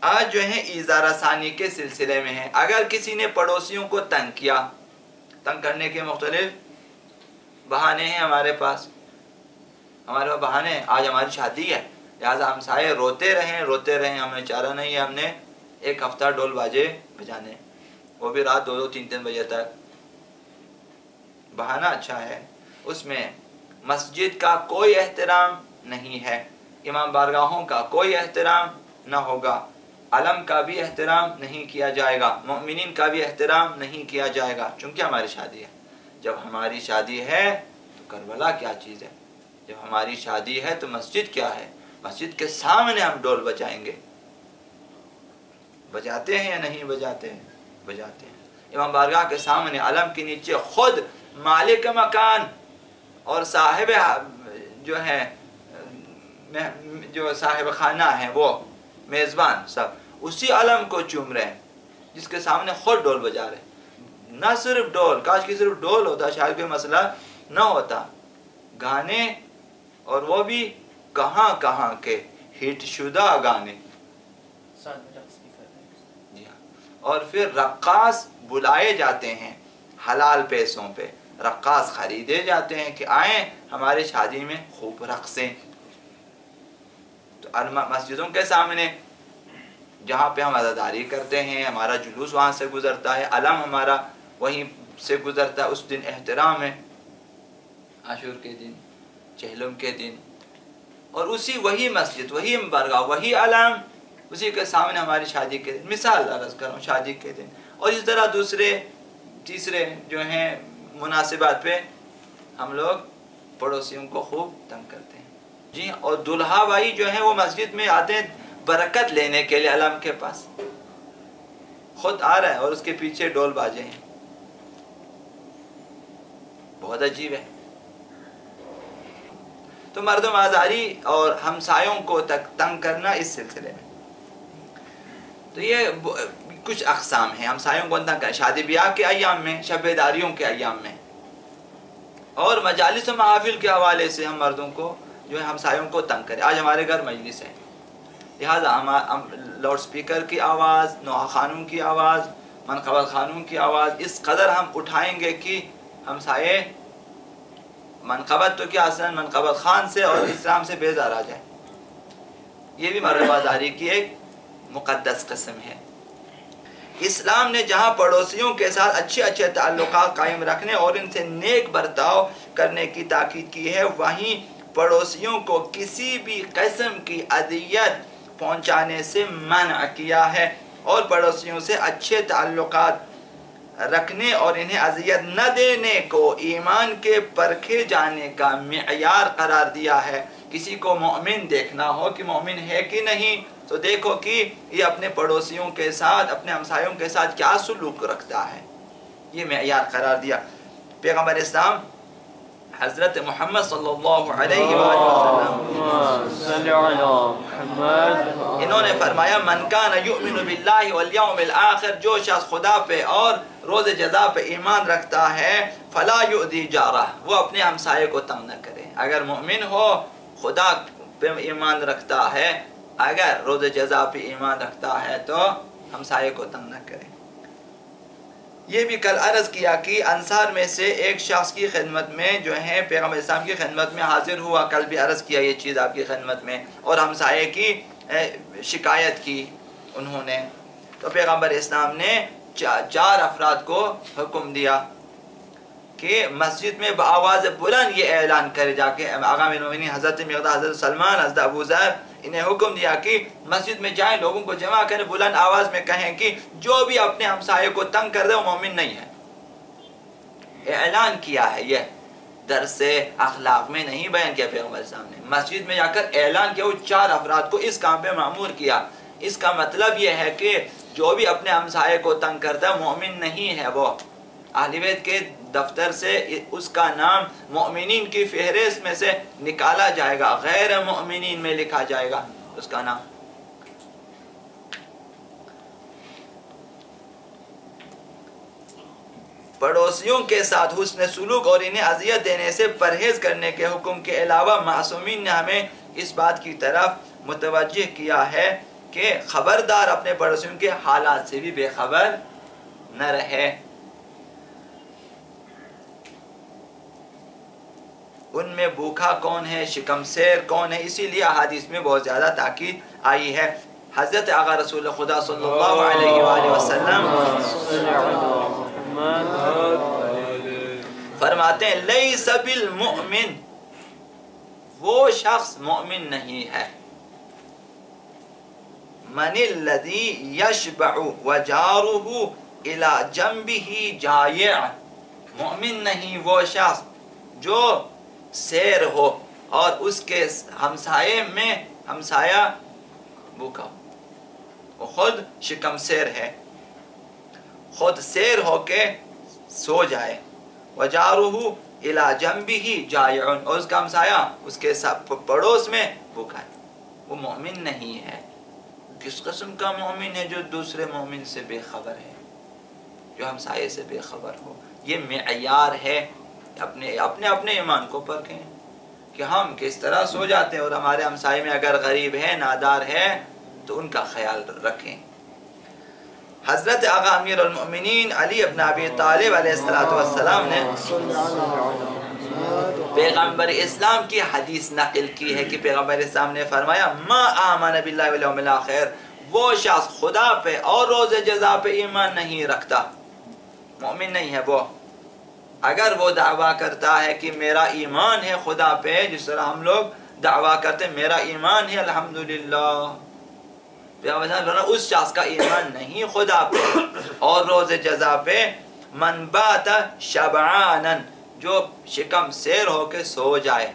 آج جو ہے ایذا رسانی کے سلسلے میں ہے. اگر کسی نے پڑوسیوں کو تنگ کیا، تنگ کرنے کے مختلف بہانے ہیں ہمارے پاس بہانے ہیں. آج ہماری شادی ہے، لہٰذا ہمسائے روتے رہیں، ہمیں چارہ نہیں ہے، ہم نے ایک ہفتہ ڈول باجے بجانے، وہ بھی رات 2-3 بجے تک. بہانہ اچھا ہے، اس میں مسجد کا کوئی احترام نہیں ہے، امام بارگاہوں کا کوئی احترام نہ ہوگا، علم کا بھی احترام نہیں کیا جائے گا، مومنین کا بھی احترام نہیں کیا جائے گا، چونکہ ہماری شادی ہے. جب ہماری شادی ہے تو کربلا کیا چیز ہے؟ جب ہماری شادی ہے تو مسجد کیا ہے؟ مسجد کے سامنے ہم ڈول بجائیں گے. بجاتے ہیں یا نہیں بجاتے ہیں؟ بجاتے ہیں. امام بارگاہ کے سامنے علم کے نیچے خود مالک مکان اور صاحب جو ہے جو صاحب خانہ ہے، وہ میزبان سب اسی علم کو چوم رہے ہیں جس کے سامنے خود ڈول بجا رہے ہیں. نہ صرف ڈول، کاش کی صرف ڈول ہوتا شاید کوئی مسئلہ نہ ہوتا. گانے، اور وہ بھی کہاں کے ہٹ شدہ گانے. جی ہاں. اور پھر رقاص بلائے جاتے ہیں حلال پیسوں پہ، رقاص خریدے جاتے ہیں کہ آئیں ہماری شادی میں خوب رقصیں. تو مسجدوں کے سامنے جہاں پہ ہم عزاداری کرتے ہیں، ہمارا جلوس وہاں سے گزرتا ہے، علم ہمارا وہیں سے گزرتا ہے، اس دن احترام ہے، عاشور کے دن، چہلم کے دن. اور وہی مسجد، وہی بارگاہ، وہی علم، اسی کے سامنے ہماری شادی کے دن، مثال عرض کروں شادی کے دن. اور اس طرح تیسرے جو ہیں مناسبات پہ ہم لوگ پڑوسیوں کو خوب تنگ کرتے ہیں. جی. اور دلہا بھائی جو ہیں وہ مسجد میں آتے ہیں برکت لینے کے لیے، علم کے پاس خود آ رہا ہے اور اس کے پیچھے ڈول باجے ہیں. بہت عجیب ہے. تو مردم آزاری اور ہمسایوں کو تنگ کرنا اس سلسلے میں، تو یہ کچھ اقسام ہیں ہمسایوں کو تنگ کرنا. شادی بیاہ کے ایام میں، شب بیداریوں کے ایام میں، اور مجالس و محافل کے حوالے سے ہم مردوں کو جو ہے ہمسایوں کو تنگ کریں. آج ہمارے گھر مجلس ہے، لہذا ہم لاؤڈ سپیکر کی آواز، نوحہ خانوں کی آواز، منقبت خانوں کی آواز اس قدر ہم اٹھائیں گے کہ ہمسائے منقبت تو کیا اصلا منقبت خان سے اور اسلام سے بیزار آ جائے. یہ بھی مردم آزاری کی ایک مقدس قسم ہے. اسلام نے جہاں پڑوسیوں کے ساتھ اچھے تعلقات قائم رکھنے اور ان سے نیک برتاؤ کرنے کی تاکید کی ہے، وہیں پڑوسیوں کو کسی بھی قسم کی اذیت پہنچانے سے منع کیا ہے، اور پڑوسیوں سے اچھے تعلقات رکھنے اور انہیں اذیت نہ دینے کو ایمان کے پرکھے جانے کا معیار قرار دیا ہے. کسی کو مومن دیکھنا ہو کہ مومن ہے کہ نہیں، تو دیکھو کہ یہ اپنے پڑوسیوں کے ساتھ، اپنے ہمسایوں کے ساتھ کیا سلوک رکھتا ہے. یہ معیار قرار دیا. پیغمبر اسلام حضرت محمد صلی اللہ علیہ وسلم انہوں نے فرمایا من کان یؤمن باللہ والیوم الآخر، جو شخص خدا پہ اور روز جزا پہ ایمان رکھتا ہے، فلا یؤذی جارہ، وہ اپنے ہمسائے کو تنگ نہ کرے. اگر مومن ہو، خدا پہ ایمان رکھتا ہے، اگر روز جزا پہ ایمان رکھتا ہے تو ہمسائے کو تنگ نہ کرے. یہ بھی کل عرض کیا کہ انصار میں سے ایک شخص کی خدمت میں جو ہے پیغمبر اسلام کی خدمت میں حاضر ہوا. کل بھی عرض کیا یہ چیز آپ کی خدمت میں، اور ہمسائے کی شکایت کی انہوں نے. تو پیغمبر اسلام نے 4 افراد کو حکم دیا کہ مسجد میں بآواز بلند یہ اعلان کرے، جا کے آقا امیر المومنین حضرت مقداد، حضرت سلمان، حضرت ابو ذر انہیں حکم دیا کہ مسجد میں جائیں، لوگوں کو جمع کریں، بلند آواز میں کہیں کہ جو بھی اپنے ہمسائے کو تنگ کر دے وہ مومن نہیں ہے. اعلان کیا ہے، یہ درس اخلاق میں نہیں بیان کیا پیغمبر اسلام نے، مسجد میں جا کر اعلان کیا. وہ 4 افراد کو اس کام پہ مأمور کیا. اس کا مطلب یہ ہے کہ جو بھی اپنے ہمسائے کو تنگ کرتا ہے مومن نہیں ہے. وہ اہل بیت کے دفتر سے اس کا نام مؤمنین کی فہرست میں سے نکالا جائے گا، غیر مؤمنین میں لکھا جائے گا اس کا نام. پڑوسیوں کے ساتھ حسن سلوک اور انہیں اذیت دینے سے پرہیز کرنے کے حکم کے علاوہ معصومین نے ہمیں اس بات کی طرف متوجہ کیا ہے کہ خبردار اپنے پڑوسیوں کے حالات سے بھی بے خبر نہ رہے. ان میں بھوکا کون ہے، شکم سیر کون ہے، اسی لیے احادیث میں بہت زیادہ تاکید آئی ہے. حضرت آقا رسول خدا صلی اللہ علیہ وآلہ وسلم فرماتے ہیں لیس بالمؤمن، وہ شخص مومن نہیں ہے، من الذی یشبع وجارہ الی جنبہ جائع، مومن نہیں وہ شخص جو سیر ہو اور اس کے ہمسائے میں ہمسایہ بھوکا ہو. وہ خود شکم سیر ہے، خود سیر ہو کے سو جائے. وجارہ الی جنبہ جائع، اور اس کا ہمسایہ اس کے پڑوس میں بھوکا ہے، وہ مومن نہیں ہے. کس قسم کا مومن ہے؟ جو دوسرے مومن سے بے خبر ہے، جو ہمسائے سے بے خبر ہو. یہ معیار ہے. اپنے ایمان کو پرکھیں کہ ہم کس طرح سو جاتے ہیں، اور ہمارے ہمسائے میں اگر غریب ہے، نادار ہے تو ان کا خیال رکھیں. حضرت آقا امیر المؤمنین علی ابن ابی طالب علیہ السلام نے پیغمبر اسلام کی حدیث نقل کی ہے کہ پیغمبر اسلام نے فرمایا ما آمن باللہ والیوم الاخر، وہ شخص خدا پہ اور روز جزا پہ ایمان نہیں رکھتا، مومن نہیں ہے وہ. اگر وہ دعویٰ کرتا ہے کہ میرا ایمان ہے خدا پہ، جس طرح ہم لوگ دعویٰ کرتے ہیں میرا ایمان ہے الحمدللہ، اس شخص کا ایمان نہیں خدا پہ اور روز جزا پہ. من بات شبعانا، جو شکم سیر ہو کے سو جائے،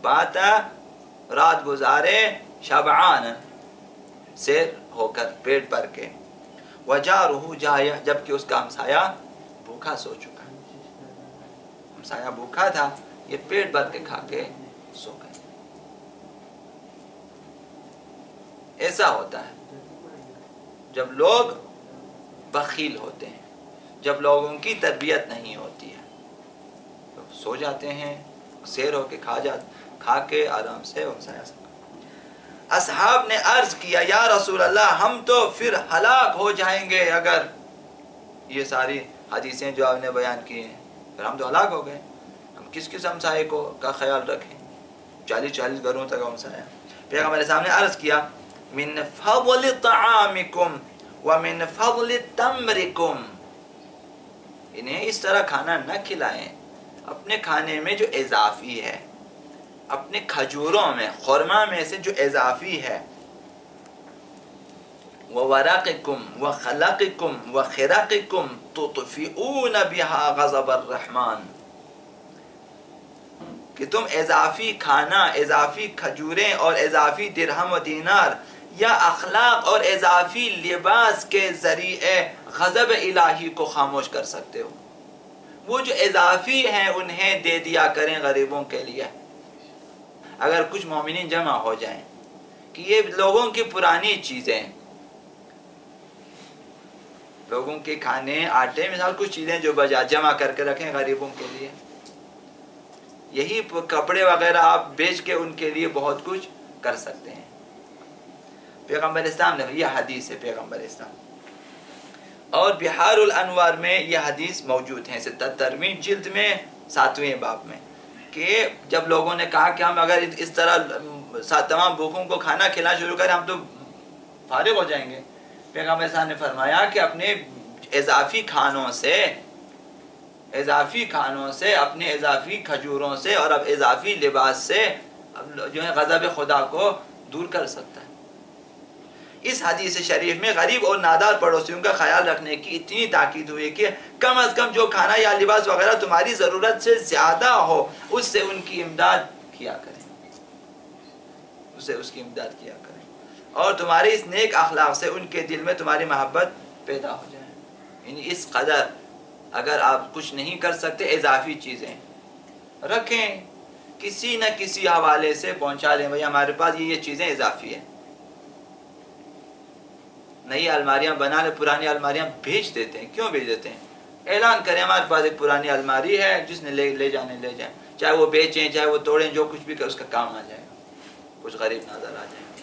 بات رات گزارے، شبعانا سیر ہو کر پیٹ بھر کے، وجارہ جائع، جبکہ اس کا ہمسایہ بھوکا سو چکا. ہمسایہ بھوکا تھا، یہ پیٹ بھر کے کھا کے سو گئے. ایسا ہوتا ہے جب لوگ بخیل ہوتے ہیں، جب لوگوں کی تربیت نہیں ہوتی ہے، لوگ سو جاتے ہیں، سیر ہو کے کھا کے آرام سے ہمسایہ سے. اصحاب نے عرض کیا یا رسول اللہ ہم تو پھر ہلاک ہو جائیں گے اگر یہ ساری حدیثیں جو آپ نے بیان کی ہیں، پھر ہم تو ہلاک ہو گئے، ہم کس ہمسائے کا خیال رکھیں؟ 40 گھروں تک ہمسایہ. پیغمبر علیہ السلام نے عرض کیا من فضل طعامکم ومن فضل تمرکم، انہیں اس طرح کھانا نہ کھلائیں، اپنے کھانے میں جو اضافی ہے، اپنے کھجوروں میں، خورما میں سے جو اضافی ہے، وَوَرَقِكُمْ وَخَلَقِكُمْ وَخِرَقِكُمْ تُطْفِئُونَ بِهَا غَضَبَ الرَّحْمَنِ، کہ تم اضافی کھانا، اضافی کھجوریں اور اضافی درہم و دینار یا اخلاق اور اضافی لباس کے ذریعے غضب الہی کو خاموش کر سکتے ہو. وہ جو اضافی ہیں انہیں دے دیا کریں غریبوں کے لیے. اگر کچھ مومنین جمع ہو جائیں کہ یہ لوگوں کی پرانی چیزیں، لوگوں کے کھانے، آٹے، مثال کچھ چیزیں جو جمع کر کے رکھیں غریبوں کے لیے، یہی کپڑے وغیرہ آپ بیچ کے ان کے لیے بہت کچھ کر سکتے ہیں. پیغمبر اسلام نے، یہ حدیث ہے پیغمبر اسلام، اور بحار الانوار میں یہ حدیث موجود ہے 77ویں جلد میں 7ویں باب میں، کہ جب لوگوں نے کہا کہ ہم اگر اس طرح تمام بھوکوں کو کھانا کھلانا شروع کریں ہم تو فارغ ہو جائیں گے. پیغمبر صاحب نے فرمایا کہ اپنے اضافی کھانوں سے، اپنے اضافی کھجوروں سے اور اب اضافی لباس سے جو ہے غضب خدا کو دور کر سکتا ہے. اس حدیث شریف میں غریب اور نادار پڑوسیوں کا خیال رکھنے کی اتنی تاکید ہوئی کہ کم از کم جو کھانا یا لباس وغیرہ تمہاری ضرورت سے زیادہ ہو اس سے ان کی امداد کیا کریں، اس کی امداد کیا کریں، اور تمہارے اس نیک اخلاق سے ان کے دل میں تمہاری محبت پیدا ہو جائے. یعنی اس قدر اگر آپ کچھ نہیں کر سکتے اضافی چیزیں رکھیں، کسی نہ کسی حوالے سے پہنچا دیں، بھئی ہمارے پاس یہ چیزیں اضافی ہیں. نئی الماریاں بنا لیں، پرانی الماریاں بھیج دیتے ہیں. کیوں بھیج دیتے ہیں؟ اعلان کریں ہمارے پاس ایک پرانی الماری ہے، جس نے لے جائیں، چاہے وہ بیچیں چاہے وہ توڑیں، جو کچھ بھی کر اس کا کام آ جائے گا، کچھ غریب نظر آ جائیں گے.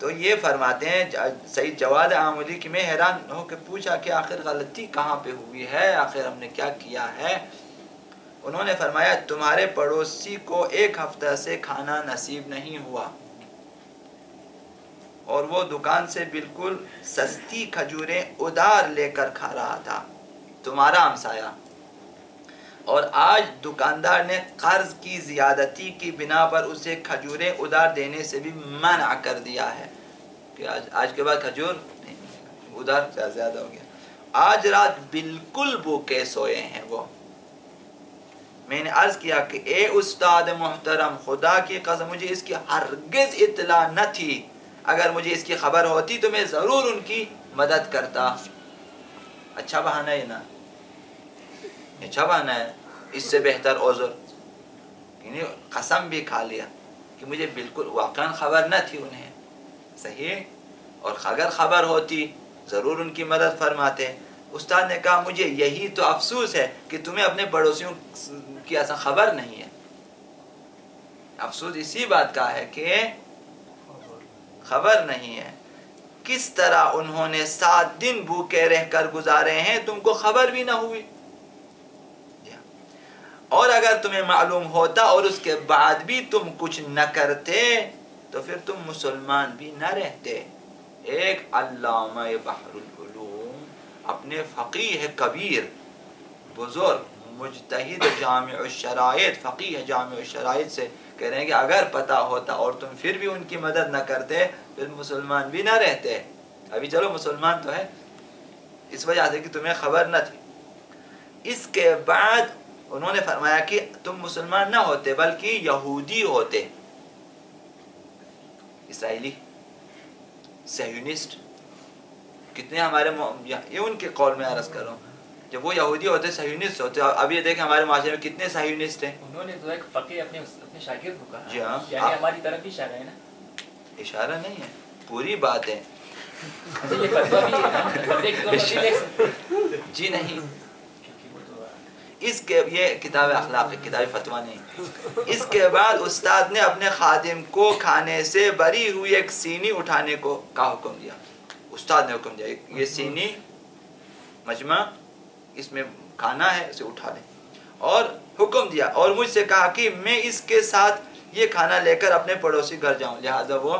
تو یہ فرماتے ہیں سید جواد آملی کہ میں حیران ہو کے پوچھا کہ آخر غلطی کہاں پہ ہوئی ہے، آخر ہم نے کیا کیا ہے؟ انہوں نے فرمایا تمہارے پڑوسی کو 1 ہفتہ سے کھانا نصیب نہیں ہوا اور وہ دکان سے بالکل سستی کھجوریں ادھار لے کر کھا رہا تھا، تمہارا ہمسایہ، اور آج دکاندار نے قرض کی زیادتی کی بنا پر اسے کھجوریں ادھار دینے سے بھی منع کر دیا ہے کہ آج کے بعد کھجور نہیں، ادھار زیادہ ہو گیا۔ آج رات بالکل بھوکے سوئے ہیں وہ۔ میں نے عرض کیا کہ اے استاد محترم، خدا کی قسم مجھے اس کی ہرگز اطلاع نہ تھی، اگر مجھے اس کی خبر ہوتی تو میں ضرور ان کی مدد کرتا۔ اچھا بہانہ ہے نا، اچھا بہانہ ہے، اس سے بہتر عذر، یعنی قسم بھی کھا لیا کہ مجھے بالکل واقعا خبر نہ تھی انہیں، صحیح، اور اگر خبر ہوتی ضرور ان کی مدد فرماتے۔ استاد نے کہا مجھے یہی تو افسوس ہے کہ تمہیں اپنے پڑوسیوں کی اصلا خبر نہیں ہے، افسوس اسی بات کا ہے کہ خبر نہیں ہے۔ کس طرح انہوں نے 7 دن بھوکے رہ کر گزارے ہیں، تم کو خبر بھی نہ ہوئی، اور اگر تمہیں معلوم ہوتا اور اس کے بعد بھی تم کچھ نہ کرتے تو پھر تم مسلمان بھی نہ رہتے۔ ایک علامہ بحر العلوم، اپنے فقیہ کبیر، بزرگ، مجتہد جامع الشرائط، فقیہ جامع الشرائط سے کہہ رہے ہیں کہ اگر پتہ ہوتا اور تم پھر بھی ان کی مدد نہ کرتے پھر مسلمان بھی نہ رہتے۔ ابھی چلو مسلمان تو ہے، اس وجہ سے کہ تمہیں خبر نہ تھی۔ اس کے بعد انہوں نے فرمایا کہ تم مسلمان نہ ہوتے بلکہ یہودی ہوتے، اسرائیلی، صہیونسٹ۔ کتنے ہمارے یہ ان کے قول میں عرض کر رہا ہوں، جب وہ یہودی ہوتے صہیونسٹ ہوتے، اب یہ دیکھیں ہمارے معاشرے میں کتنے صہیونسٹ ہیں۔ انہوں نے تو ایک فقیہ اپنے شاگرد کو کہا، جی ہاں، یعنی ہماری طرف بھی اشارہ ہے نا، اشارہ نہیں ہے، پوری بات ہے۔ یہ فتویٰ بھی جی نہیں، اس کے یہ کتاب اخلاق ہے، کتاب فتویٰ نہیں۔ اس کے بعد استاد نے اپنے خادم کو کھانے سے بری ہوئی ایک سینی اٹھانے کا حکم دیا۔ استاد نے حکم دیا یہ سینی مجمع، اس میں کھانا ہے، اسے اٹھا لیں، اور حکم دیا اور مجھ سے کہا کہ میں اس کے ساتھ یہ کھانا لے کر اپنے پڑوسی گھر جاؤں، لہذا وہ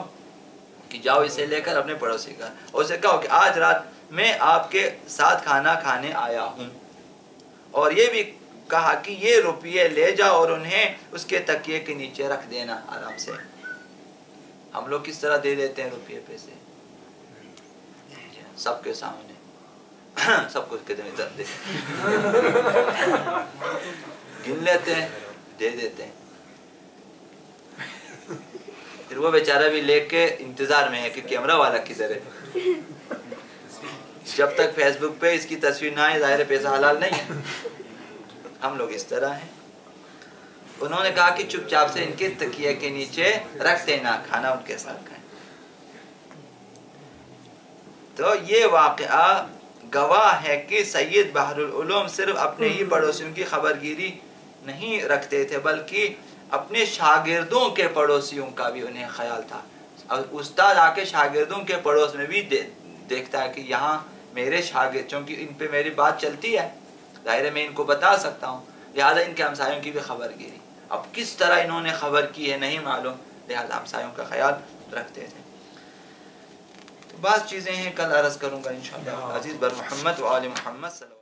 کہ جاؤ اسے لے کر اپنے پڑوسی گھر، اور اسے کہو کہ آج رات میں آپ کے ساتھ کھانا کھانے آیا ہوں، اور یہ بھی کہا کہ یہ روپیے لے جاؤ اور انہیں اس کے تکیے کے نیچے رکھ دینا آرام سے۔ ہم لوگ کس طرح دے دیتے ہیں روپیے پیسے سب کے سامنے، سب کچھ کہتے ہیں ادھر دے، گن لیتے ہیں دے دیتے ہیں، پھر وہ بیچارہ بھی لے کے انتظار میں ہے کہ کیمرہ والا کدھر ہے۔ جب تک فیس بک پہ اس کی تصویر نہ آئے ظاہر پیسہ حلال نہیں ہے۔ ہم لوگ اس طرح ہیں۔ انہوں نے کہا کہ چپ چاپ سے ان کے تکیے کے نیچے رکھ دینا، کھانا ان کے ساتھ کھائیں۔ تو یہ واقعہ گواہ ہے کہ سید بحر العلوم صرف اپنے ہی پڑوسیوں کی خبرگیری نہیں رکھتے تھے بلکہ اپنے شاگردوں کے پڑوسیوں کا بھی انہیں خیال تھا۔ استاد آ کے شاگردوں کے پڑوس میں بھی دیکھتا ہے کہ یہاں میرے شاگرد، چونکہ ان پہ میری بات چلتی ہے، ظاہر ہے میں ان کو بتا سکتا ہوں، لہذا ان کے ہمسایوں کی بھی خبر گیری۔ اب کس طرح انہوں نے خبر کی ہے نہیں معلوم، لہذا ہمسایوں کا خیال رکھتے تھے۔ تو بعض چیزیں ہیں کل عرض کروں گا انشاءاللہ۔ عزیز بر محمد و آل محمد صلی اللہ علیہ وسلم۔